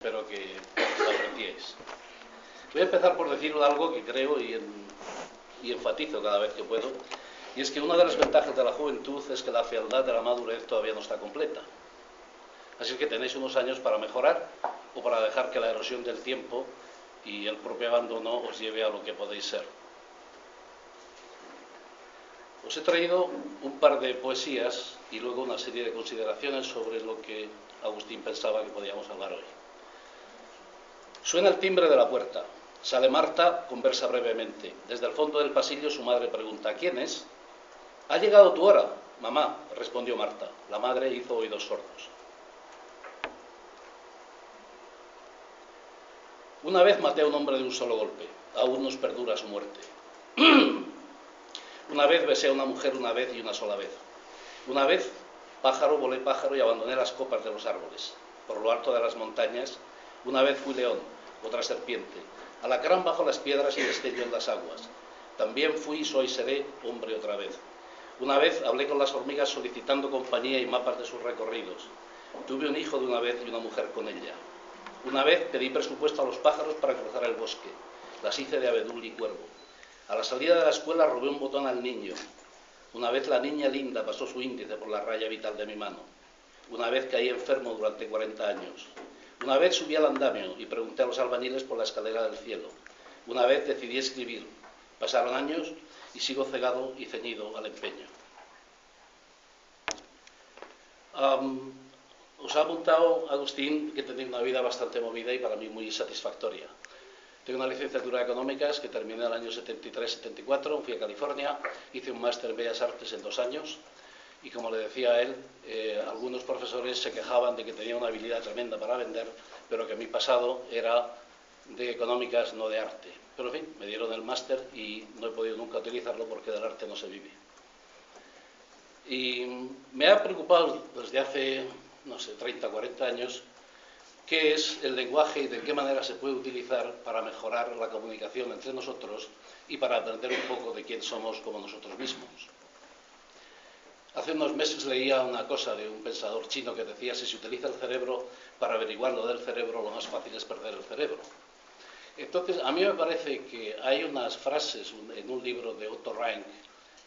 espero que lo apreciéis. Voy a empezar por decir algo que creo y enfatizo cada vez que puedo, y es que una de las ventajas de la juventud es que la fealdad de la madurez todavía no está completa. Así que tenéis unos años para mejorar o para dejar que la erosión del tiempo y el propio abandono os lleve a lo que podéis ser. Os he traído un par de poesías y luego una serie de consideraciones sobre lo que Agustín pensaba que podíamos hablar hoy. Suena el timbre de la puerta. Sale Marta, conversa brevemente. Desde el fondo del pasillo su madre pregunta: ¿quién es? «Ha llegado tu hora, mamá», respondió Marta. La madre hizo oídos sordos. Una vez maté a un hombre de un solo golpe. Aún nos perdura su muerte. Una vez besé a una mujer una vez y una sola vez. Una vez volé pájaro y abandoné las copas de los árboles. Por lo alto de las montañas, una vez fui león, otra serpiente. Alacrán bajo las piedras y destello en las aguas. También fui y soy seré hombre otra vez. Una vez hablé con las hormigas solicitando compañía y mapas de sus recorridos. Tuve un hijo de una vez y una mujer con ella. Una vez pedí presupuesto a los pájaros para cruzar el bosque. Las hice de abedul y cuervo. A la salida de la escuela robé un botón al niño. Una vez la niña linda pasó su índice por la raya vital de mi mano. Una vez caí enfermo durante 40 años. Una vez subí al andamio y pregunté a los albañiles por la escalera del cielo. Una vez decidí escribir. Pasaron años y sigo cegado y ceñido al empeño. Os ha apuntado Agustín que tenéis una vida bastante movida y para mí muy satisfactoria. Tengo una licenciatura de Económicas que terminé en el año 73-74, fui a California, hice un máster en Bellas Artes en 2 años y, como le decía a él, algunos profesores se quejaban de que tenía una habilidad tremenda para vender, pero que mi pasado era de Económicas, no de arte. Pero, en fin, me dieron el máster y no he podido nunca utilizarlo porque del arte no se vive. Y me ha preocupado desde hace, no sé, 30 o 40 años qué es el lenguaje y de qué manera se puede utilizar para mejorar la comunicación entre nosotros y para aprender un poco de quién somos como nosotros mismos. Hace unos meses leía una cosa de un pensador chino que decía: si se utiliza el cerebro para averiguar lo del cerebro, lo más fácil es perder el cerebro. Entonces, a mí me parece que hay unas frases en un libro de Otto Rank,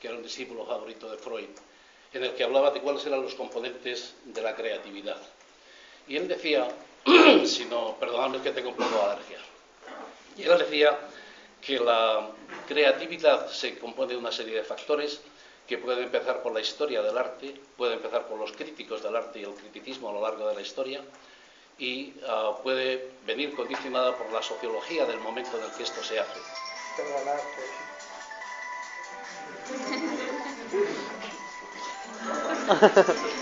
que era un discípulo favorito de Freud, en el que hablaba de cuáles eran los componentes de la creatividad. Y él decía, perdonadme que tengo un poco de alergia, y él decía que la creatividad se compone de una serie de factores que pueden empezar por la historia del arte, puede empezar por los críticos del arte y el criticismo a lo largo de la historia, y puede venir condicionada por la sociología del momento en el que esto se hace.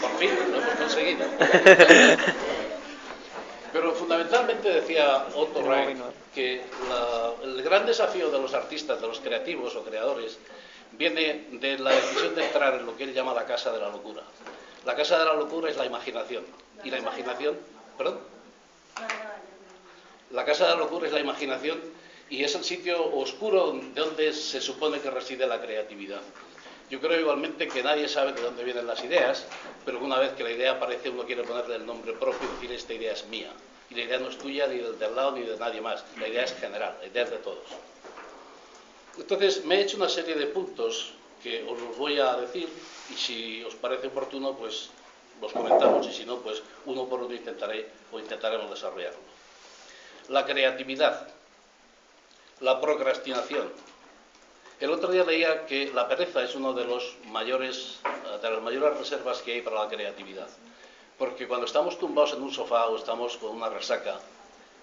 Por fin, lo hemos conseguido. Pero fundamentalmente decía Otto Rank que el gran desafío de los artistas, de los creativos o creadores, viene de la decisión de entrar en lo que él llama la casa de la locura. La casa de la locura es la imaginación. Y la imaginación... ¿Perdón? La casa de la locura es la imaginación y es el sitio oscuro donde se supone que reside la creatividad. Yo creo igualmente que nadie sabe de dónde vienen las ideas, pero una vez que la idea aparece uno quiere ponerle el nombre propio y decir: esta idea es mía. Y la idea no es tuya, ni del lado, ni de nadie más. La idea es general, la idea es de todos. Entonces, me he hecho una serie de puntos que os los voy a decir y si os parece oportuno, pues los comentamos y si no, pues uno por uno intentaremos desarrollarlo. La creatividad, la procrastinación. El otro día leía que la pereza es una de las mayores reservas que hay para la creatividad. Porque cuando estamos tumbados en un sofá o estamos con una resaca,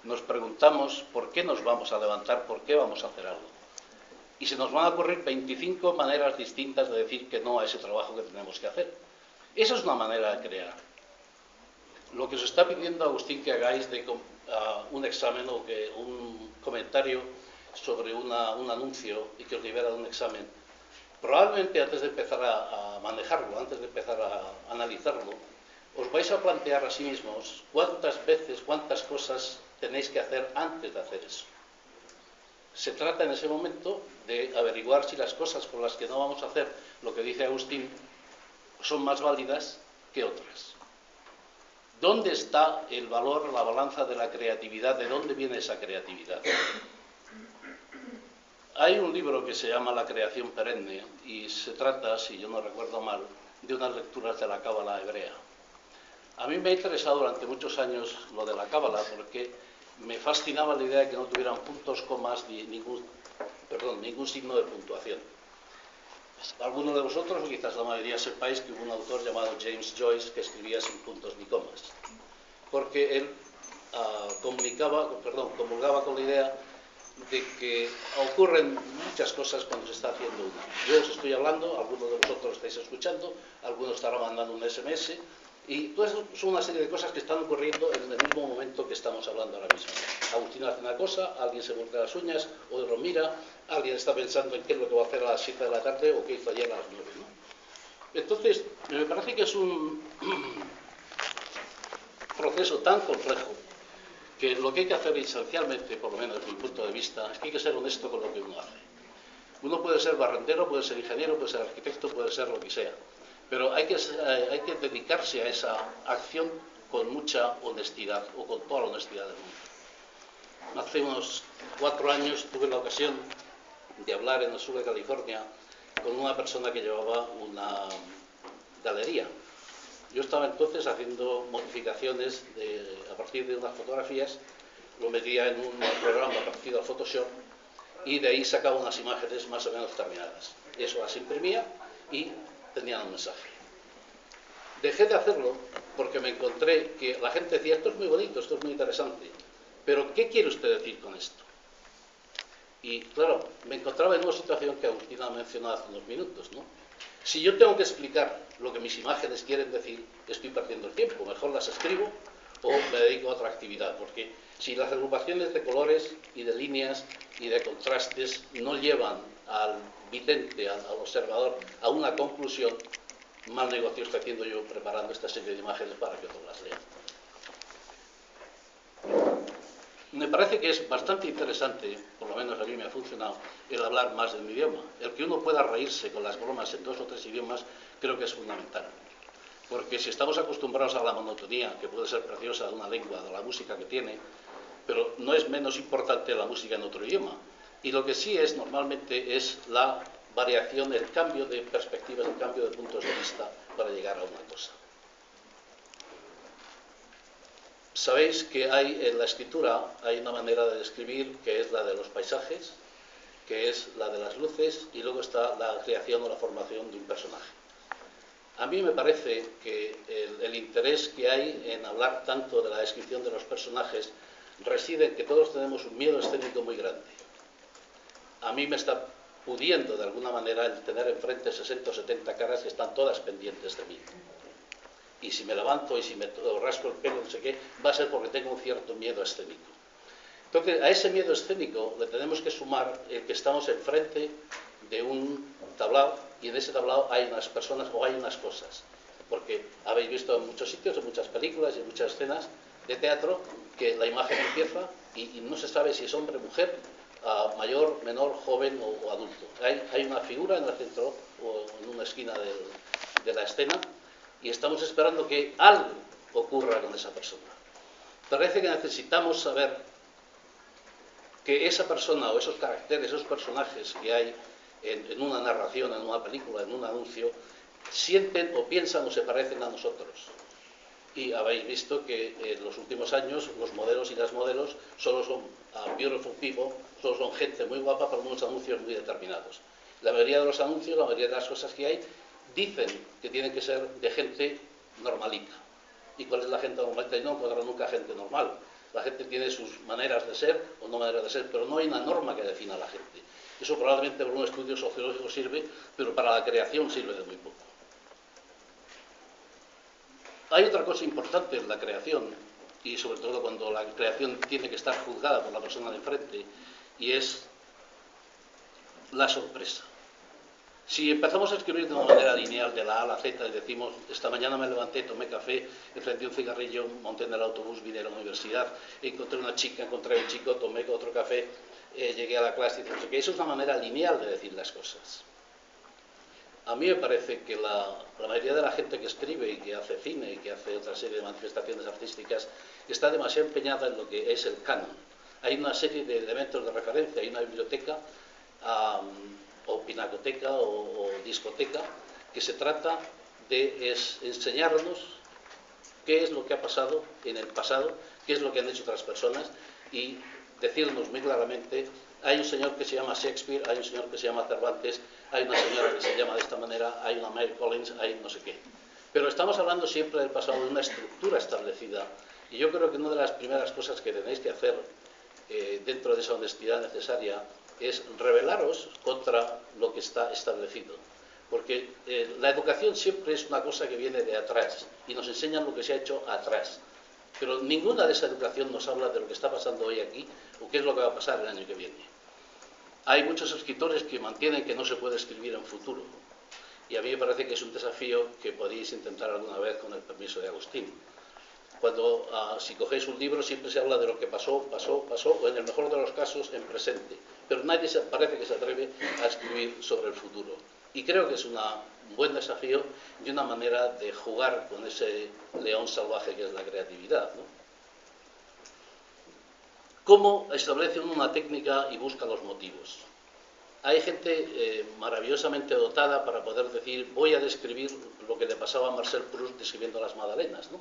nos preguntamos por qué nos vamos a levantar, por qué vamos a hacer algo. Y se nos van a ocurrir 25 maneras distintas de decir que no a ese trabajo que tenemos que hacer. Esa es una manera de crear. Lo que os está pidiendo Agustín que hagáis de un examen o que un comentario sobre un anuncio y que os libera de un examen, probablemente antes de empezar a manejarlo, antes de empezar a analizarlo, os vais a plantear a sí mismos cuántas cosas tenéis que hacer antes de hacer eso. Se trata en ese momento de averiguar si las cosas por las que no vamos a hacer lo que dice Agustín son más válidas que otras. ¿Dónde está el valor, la balanza de la creatividad? ¿De dónde viene esa creatividad? Hay un libro que se llama La creación perenne y se trata, si yo no recuerdo mal, de unas lecturas de la cábala hebrea. A mí me ha interesado durante muchos años lo de la cábala porque me fascinaba la idea de que no tuvieran puntos, comas ni ningún signo de puntuación. Algunos de vosotros, o quizás la mayoría, sepáis que hubo un autor llamado James Joyce que escribía sin puntos ni comas, porque él comulgaba con la idea de que ocurren muchas cosas cuando se está haciendo una. Yo os estoy hablando, algunos de vosotros estáis escuchando, algunos estarán mandando un SMS, y todas son una serie de cosas que están ocurriendo en el mismo momento que estamos hablando ahora mismo. Agustín hace una cosa, alguien se muerde las uñas, otro mira, alguien está pensando en qué es lo que va a hacer a las 7 de la tarde o qué hizo ayer a las 9, ¿no? Entonces, me parece que es un proceso tan complejo que lo que hay que hacer esencialmente, por lo menos desde mi punto de vista, es que hay que ser honesto con lo que uno hace. Uno puede ser barrendero, puede ser ingeniero, puede ser arquitecto, puede ser lo que sea, pero hay que dedicarse a esa acción con mucha honestidad, o con toda la honestidad del mundo. Hace unos 4 años tuve la ocasión de hablar en el sur de California con una persona que llevaba una galería. Yo estaba entonces haciendo modificaciones a partir de unas fotografías, lo metía en un programa parecido a Photoshop y de ahí sacaba unas imágenes más o menos terminadas. Eso las imprimía y tenían un mensaje. Dejé de hacerlo porque me encontré que la gente decía, esto es muy bonito, esto es muy interesante, pero ¿qué quiere usted decir con esto? Y claro, me encontraba en una situación que Agustina ha mencionado hace unos minutos, ¿no? Si yo tengo que explicar lo que mis imágenes quieren decir, estoy perdiendo el tiempo. Mejor las escribo o me dedico a otra actividad. Porque si las agrupaciones de colores y de líneas y de contrastes no llevan al vidente, al observador, a una conclusión, mal negocio estoy haciendo yo preparando esta serie de imágenes para que otros las lean. Me parece que es bastante interesante, por lo menos a mí me ha funcionado, el hablar más de mi idioma. El que uno pueda reírse con las bromas en 2 o 3 idiomas creo que es fundamental. Porque si estamos acostumbrados a la monotonía, que puede ser preciosa de una lengua, de la música que tiene, pero no es menos importante la música en otro idioma. Y lo que sí es normalmente es la variación, el cambio de perspectivas, el cambio de puntos de vista para llegar a una cosa. Sabéis que hay en la escritura, hay una manera de describir que es la de los paisajes, que es la de las luces, y luego está la creación o la formación de un personaje. A mí me parece que el interés que hay en hablar tanto de la descripción de los personajes reside en que todos tenemos un miedo escénico muy grande. A mí me está pudiendo de alguna manera el tener enfrente 60 o 70 caras que están todas pendientes de mí. Y si me levanto y si me rasco el pelo, no sé qué, va a ser porque tengo un cierto miedo escénico. Entonces, a ese miedo escénico le tenemos que sumar el que estamos enfrente de un tablao y en ese tablao hay unas personas o hay unas cosas. Porque habéis visto en muchos sitios, en muchas películas y en muchas escenas de teatro que la imagen empieza y no se sabe si es hombre, mujer, mayor, menor, joven o adulto. Hay una figura en el centro o en una esquina de la escena y estamos esperando que algo ocurra con esa persona. Parece que necesitamos saber que esa persona o esos caracteres, esos personajes que hay en una narración, en una película, en un anuncio, sienten o piensan o se parecen a nosotros. Y habéis visto que en los últimos años los modelos y las modelos solo son beautiful people, solo son gente muy guapa para unos anuncios muy determinados. La mayoría de los anuncios, la mayoría de las cosas que hay, dicen que tienen que ser de gente normalita. ¿Y cuál es la gente normalita? Y no encontrarán nunca gente normal. La gente tiene sus maneras de ser o no maneras de ser, pero no hay una norma que defina a la gente. Eso probablemente por un estudio sociológico sirve, pero para la creación sirve de muy poco. Hay otra cosa importante en la creación, y sobre todo cuando la creación tiene que estar juzgada por la persona de enfrente, y es la sorpresa. Si empezamos a escribir de una manera lineal de la A a la Z y decimos, esta mañana me levanté, tomé café, encendí un cigarrillo, monté en el autobús, vine a la universidad, encontré una chica, encontré un chico, tomé otro café, llegué a la clase y no sé qué. Eso es una manera lineal de decir las cosas. A mí me parece que la mayoría de la gente que escribe y que hace cine y que hace otra serie de manifestaciones artísticas está demasiado empeñada en lo que es el canon. Hay una serie de elementos de referencia, hay una biblioteca o pinacoteca o discoteca que se trata de enseñarnos qué es lo que ha pasado en el pasado, qué es lo que han hecho otras personas y decirnos muy claramente: hay un señor que se llama Shakespeare, hay un señor que se llama Cervantes, hay una señora que se llama de esta manera, hay una Mary Collins, hay no sé qué. Pero estamos hablando siempre del pasado, de una estructura establecida, y yo creo que una de las primeras cosas que tenéis que hacer dentro de esa honestidad necesaria es rebelaros contra lo que está establecido. Porque la educación siempre es una cosa que viene de atrás y nos enseñan lo que se ha hecho atrás. Pero ninguna de esa educación nos habla de lo que está pasando hoy aquí o qué es lo que va a pasar el año que viene. Hay muchos escritores que mantienen que no se puede escribir en futuro. Y a mí me parece que es un desafío que podéis intentar alguna vez con el permiso de Agustín. Cuando, si cogéis un libro, siempre se habla de lo que pasó, o en el mejor de los casos, en presente. Pero nadie parece que se atreve a escribir sobre el futuro. Y creo que es un buen desafío y una manera de jugar con ese león salvaje que es la creatividad, ¿no? ¿Cómo establece uno una técnica y busca los motivos? Hay gente maravillosamente dotada para poder decir: voy a describir lo que le pasaba a Marcel Proust describiendo las magdalenas, ¿no?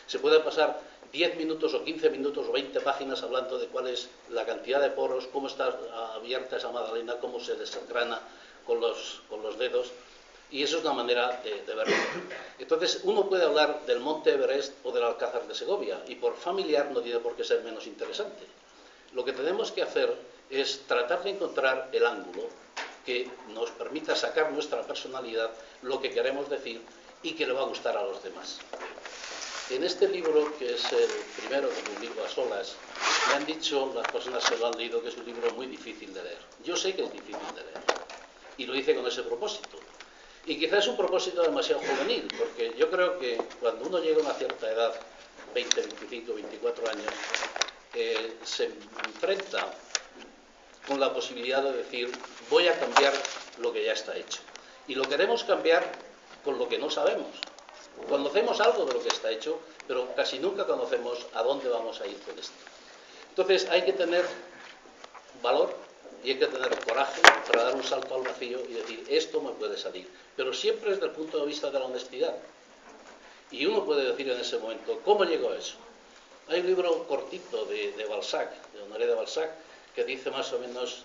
Se puede pasar 10 minutos o 15 minutos o 20 páginas hablando de cuál es la cantidad de poros, cómo está abierta esa magdalena, cómo se desengrana con los dedos, y eso es una manera de verlo. Entonces, uno puede hablar del Monte Everest o del Alcázar de Segovia, y por familiar no tiene por qué ser menos interesante. Lo que tenemos que hacer es tratar de encontrar el ángulo que nos permita sacar nuestra personalidad, lo que queremos decir y que le va a gustar a los demás. En este libro, que es el primero que publico a solas, me han dicho las personas que lo han leído que es un libro muy difícil de leer. Yo sé que es difícil de leer y lo hice con ese propósito. Y quizás es un propósito demasiado juvenil, porque yo creo que cuando uno llega a una cierta edad, 20, 25, 24 años, se enfrenta con la posibilidad de decir: voy a cambiar lo que ya está hecho. Y lo queremos cambiar con lo que no sabemos. Conocemos algo de lo que está hecho, pero casi nunca conocemos a dónde vamos a ir con esto. Entonces hay que tener valor y hay que tener coraje para dar un salto al vacío y decir: esto me puede salir. Pero siempre desde el punto de vista de la honestidad. Y uno puede decir en ese momento: ¿cómo llegó a eso? Hay un libro cortito de Balzac, de Honoré de Balzac, que dice más o menos: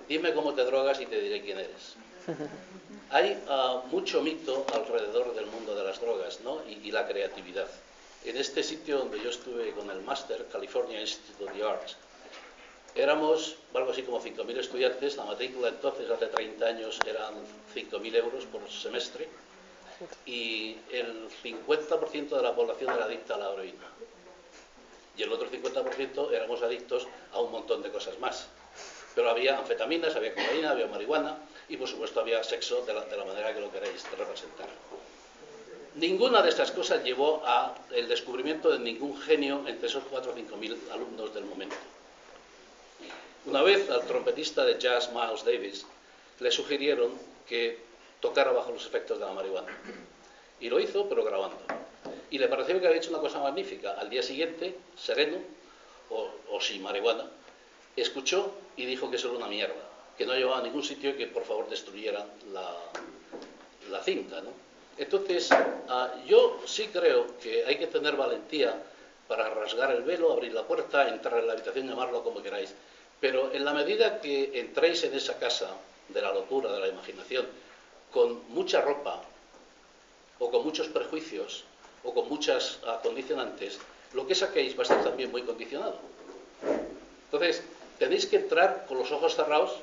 dime cómo te drogas y te diré quién eres. Hay mucho mito alrededor del mundo de las drogas, ¿no? y la creatividad. En este sitio donde yo estuve con el máster, California Institute of the Arts, éramos algo así como 5.000 estudiantes. La matrícula entonces, hace 30 años, eran 5.000 euros por semestre, y el 50% de la población era adicta a la heroína. Y el otro 50% éramos adictos a un montón de cosas más. Pero había anfetaminas, había cocaína, había marihuana y, por supuesto, había sexo de la manera que lo queréis representar. Ninguna de estas cosas llevó al descubrimiento de ningún genio entre esos 4 o 5.000 alumnos del momento. Una vez al trompetista de jazz Miles Davis le sugirieron que tocara bajo los efectos de la marihuana. Y lo hizo, pero grabando. Y le pareció que había hecho una cosa magnífica. Al día siguiente, sereno, o sin marihuana, escuchó y dijo que eso era una mierda, que no llevaba a ningún sitio y que por favor destruyeran la cinta, ¿no? Entonces, yo sí creo que hay que tener valentía para rasgar el velo, abrir la puerta, entrar en la habitación, llamarlo como queráis. Pero en la medida que entréis en esa casa de la locura, de la imaginación, con mucha ropa, o con muchos prejuicios, o con muchas condicionantes, lo que saquéis va a estar también muy condicionado. Entonces, tenéis que entrar con los ojos cerrados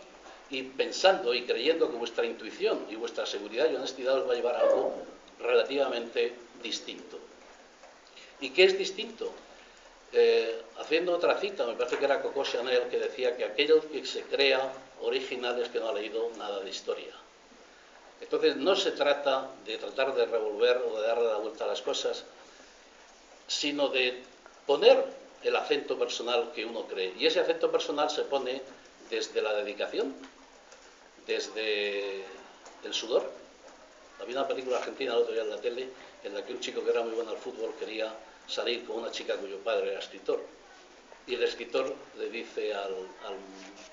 y pensando y creyendo que vuestra intuición y vuestra seguridad y honestidad os va a llevar a algo relativamente distinto. ¿Y qué es distinto? Haciendo otra cita, me parece que era Coco Chanel, que decía que aquello que se crea original es que no ha leído nada de historia. Entonces, no se trata de tratar de revolver o de darle la vuelta a las cosas, sino de poner el acento personal que uno cree. Y ese acento personal se pone desde la dedicación, desde el sudor, Había una película argentina el otro día en la tele en la que un chico que era muy bueno al fútbol quería salir con una chica cuyo padre era escritor. Y el escritor le dice al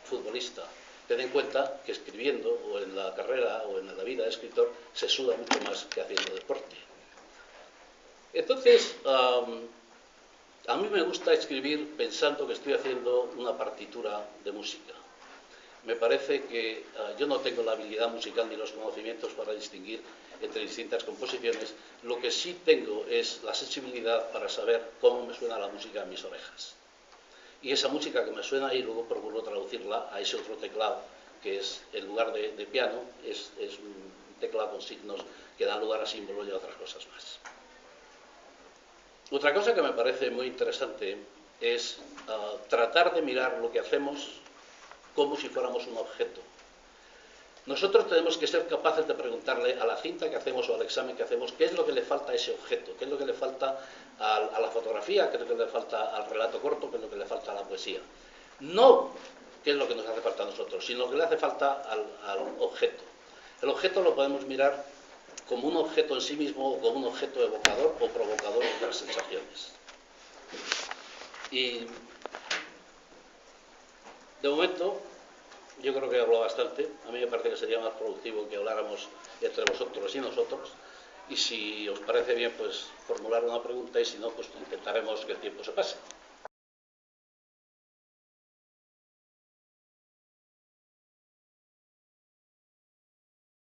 futbolista: ten en cuenta que escribiendo, o en la carrera, o en la vida de escritor, se suda mucho más que haciendo deporte. Entonces, a mí me gusta escribir pensando que estoy haciendo una partitura de música. Me parece que yo no tengo la habilidad musical ni los conocimientos para distinguir entre distintas composiciones. Lo que sí tengo es la sensibilidad para saber cómo me suena la música en mis orejas. Y esa música que me suena ahí luego procuro traducirla a ese otro teclado, que es, en lugar de piano, es un teclado con signos que dan lugar a símbolos y a otras cosas más. Otra cosa que me parece muy interesante es tratar de mirar lo que hacemos como si fuéramos un objeto. Nosotros tenemos que ser capaces de preguntarle a la cinta que hacemos o al examen que hacemos qué es lo que le falta a ese objeto, qué es lo que le falta a la fotografía, qué es lo que le falta al relato corto, qué es lo que le falta a la poesía. No qué es lo que nos hace falta a nosotros, sino lo que le hace falta al objeto. El objeto lo podemos mirar como un objeto en sí mismo o como un objeto evocador o provocador de otras sensaciones. Y de momento, yo creo que he hablado bastante. A mí me parece que sería más productivo que habláramos entre vosotros y nosotros. Y si os parece bien, pues formular una pregunta, y si no, pues intentaremos que el tiempo se pase.